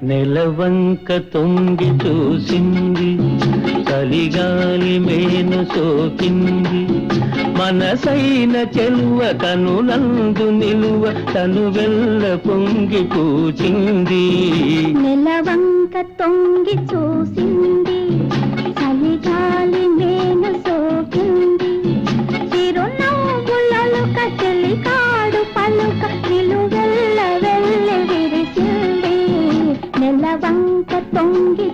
నెలవంక తొంగి చూసింది, చలిగాలి మేను సోకింది, మనసైన చెలువ కనులందు నిలువ తను వెల్ల పొంగి పూచింది. నెలవంక తొంగి చూసింది, చలిగాలి మేను సోకింది, చిరునవ్వులలుక చెలికాడు పలుక నిలువెల్ల వెళ్ళి విరిసింది. నెలవంక తొంగి